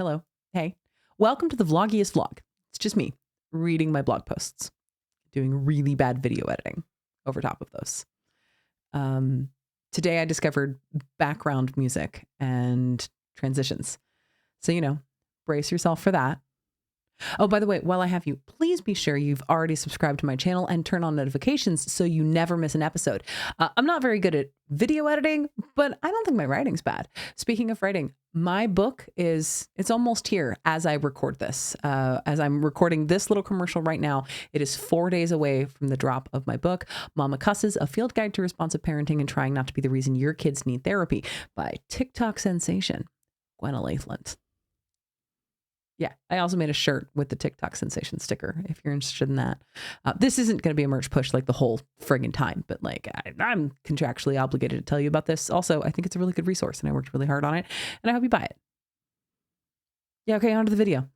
Hello. Hey. Welcome to the vloggiest vlog. It's just me reading my blog posts, doing really bad video editing over top of those. Today I discovered background music and transitions. So, brace yourself for that. Oh, by the way, while I have you, please be sure you've already subscribed to my channel and turn on notifications so you never miss an episode. I'm not very good at video editing, but I don't think my writing's bad. Speaking of writing, my book it's almost here as I record this. As I'm recording this little commercial right now, it is 4 days away from the drop of my book, Mama Cusses, A Field Guide to Responsive Parenting and Trying Not to Be the Reason Your Kids Need Therapy by TikTok sensation, Gwenna Lathland. Yeah, I also made a shirt with the TikTok sensation sticker if you're interested in that. This isn't going to be a merch push like the whole friggin' time, but I'm contractually obligated to tell you about this. Also, I think it's a really good resource and I worked really hard on it and I hope you buy it. Yeah, okay, on to the video.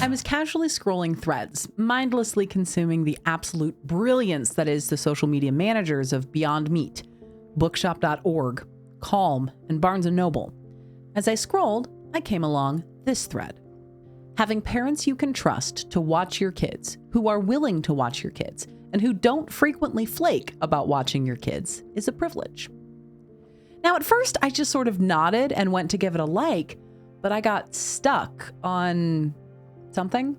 I was casually scrolling threads, mindlessly consuming the absolute brilliance that is the social media managers of Beyond Meat, Bookshop.org, Calm, and Barnes & Noble. As I scrolled, I came along this thread. Having parents you can trust to watch your kids, who are willing to watch your kids, and who don't frequently flake about watching your kids is a privilege. Now, at first, I just sort of nodded and went to give it a like, but I got stuck on something.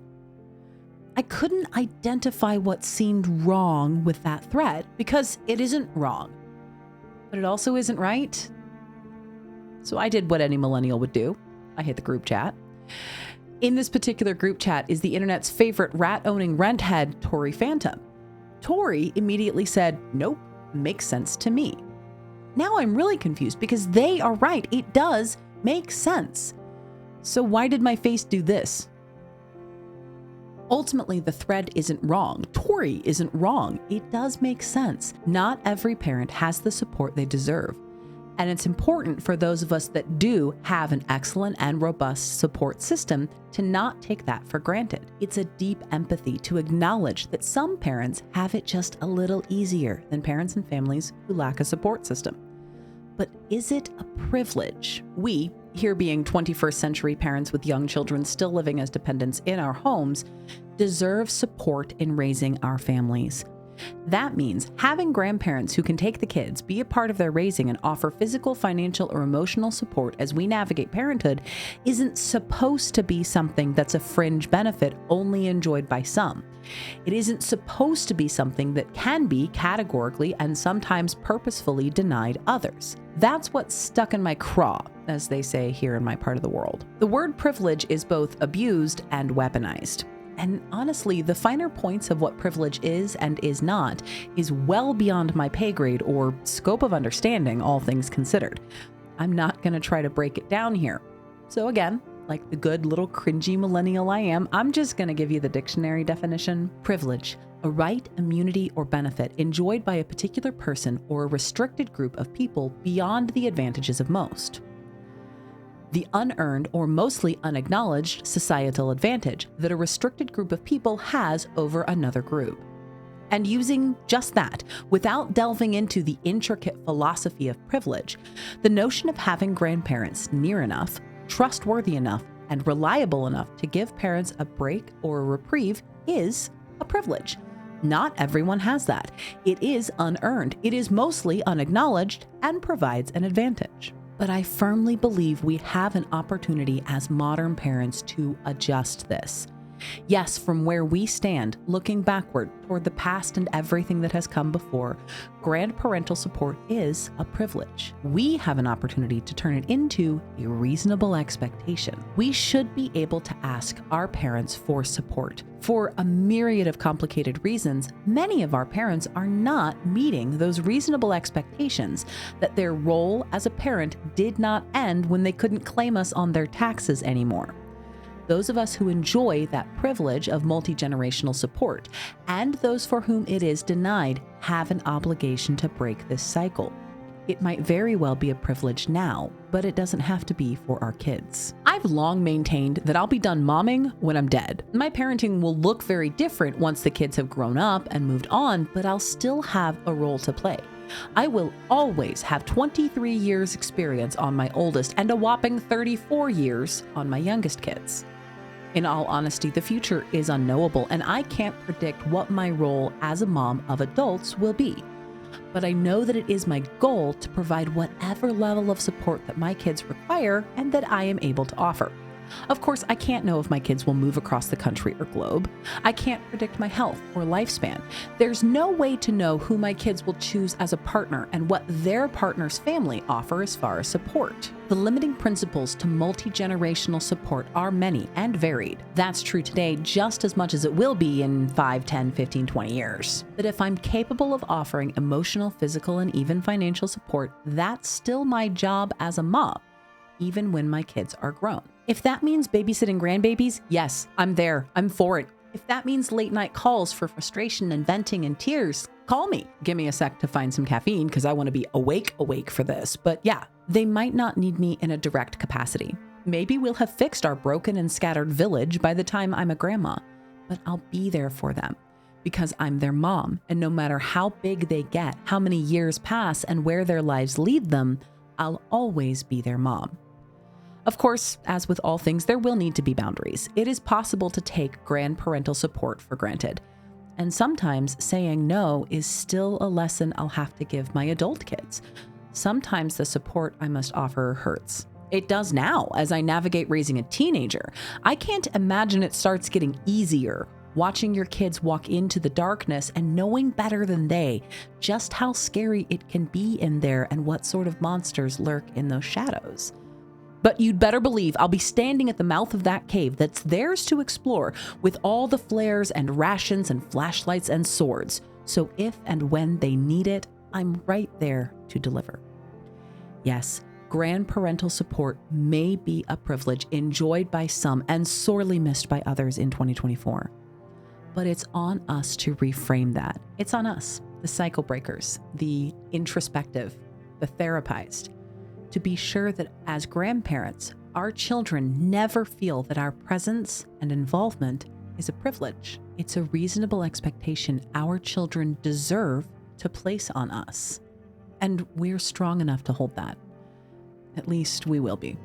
I couldn't identify what seemed wrong with that thread because it isn't wrong, but it also isn't right. So I did what any millennial would do. I hit the group chat. In this particular group chat is the internet's favorite rat-owning renthead, Tori Phantom. Tori immediately said, "Nope, makes sense to me." Now I'm really confused because they are right. It does make sense. So why did my face do this? Ultimately, the thread isn't wrong. Tori isn't wrong. It does make sense. Not every parent has the support they deserve. And it's important for those of us that do have an excellent and robust support system to not take that for granted. It's a deep empathy to acknowledge that some parents have it just a little easier than parents and families who lack a support system. But is it a privilege? We, here being 21st century parents with young children still living as dependents in our homes, deserve support in raising our families. That means having grandparents who can take the kids, be a part of their raising, and offer physical, financial, or emotional support as we navigate parenthood isn't supposed to be something that's a fringe benefit only enjoyed by some. It isn't supposed to be something that can be categorically and sometimes purposefully denied others. That's what's stuck in my craw, as they say here in my part of the world. The word privilege is both abused and weaponized. And honestly, the finer points of what privilege is and is not is well beyond my pay grade or scope of understanding, all things considered. I'm not going to try to break it down here. So again, like the good little cringy millennial I am, I'm just going to give you the dictionary definition. Privilege, a right, immunity, or benefit enjoyed by a particular person or a restricted group of people beyond the advantages of most. The unearned or mostly unacknowledged societal advantage that a restricted group of people has over another group. And using just that, without delving into the intricate philosophy of privilege, the notion of having grandparents near enough, trustworthy enough, and reliable enough to give parents a break or a reprieve is a privilege. Not everyone has that. It is unearned, it is mostly unacknowledged, and provides an advantage. But I firmly believe we have an opportunity as modern parents to adjust this. Yes, from where we stand, looking backward toward the past and everything that has come before, grandparental support is a privilege. We have an opportunity to turn it into a reasonable expectation. We should be able to ask our parents for support. For a myriad of complicated reasons, many of our parents are not meeting those reasonable expectations that their role as a parent did not end when they couldn't claim us on their taxes anymore. Those of us who enjoy that privilege of multi-generational support and those for whom it is denied have an obligation to break this cycle. It might very well be a privilege now, but it doesn't have to be for our kids. I've I've long maintained that I'll be done momming when I'm dead. My parenting will look very different once the kids have grown up and moved on, but I'll still have a role to play. I will always have 23 years experience on my oldest and a whopping 34 years on my youngest kids. In all honesty, the future is unknowable, and I can't predict what my role as a mom of adults will be. But I know that it is my goal to provide whatever level of support that my kids require and that I am able to offer. Of course, I can't know if my kids will move across the country or globe. I can't predict my health or lifespan. There's no way to know who my kids will choose as a partner and what their partner's family offer as far as support. The limiting principles to multi-generational support are many and varied. That's true today just as much as it will be in 5, 10, 15, 20 years. But if I'm capable of offering emotional, physical, and even financial support, that's still my job as a mom, even when my kids are grown. If that means babysitting grandbabies, yes, I'm there. I'm for it. If that means late night calls for frustration and venting and tears, call me. Give me a sec to find some caffeine because I want to be awake for this. But yeah, they might not need me in a direct capacity. Maybe we'll have fixed our broken and scattered village by the time I'm a grandma, but I'll be there for them because I'm their mom. And no matter how big they get, how many years pass, and where their lives lead them, I'll always be their mom. Of course, as with all things, there will need to be boundaries. It is possible to take grandparental support for granted. And sometimes saying no is still a lesson I'll have to give my adult kids. Sometimes the support I must offer hurts. It does now as I navigate raising a teenager. I can't imagine it starts getting easier, watching your kids walk into the darkness and knowing better than they just how scary it can be in there and what sort of monsters lurk in those shadows. But you'd better believe I'll be standing at the mouth of that cave that's theirs to explore with all the flares and rations and flashlights and swords. So if and when they need it, I'm right there to deliver. Yes, grandparental support may be a privilege enjoyed by some and sorely missed by others in 2024. But it's on us to reframe that. It's on us, the cycle breakers, the introspective, the therapized, to be sure that as grandparents, our children never feel that our presence and involvement is a privilege. It's a reasonable expectation our children deserve to place on us. And we're strong enough to hold that. At least we will be.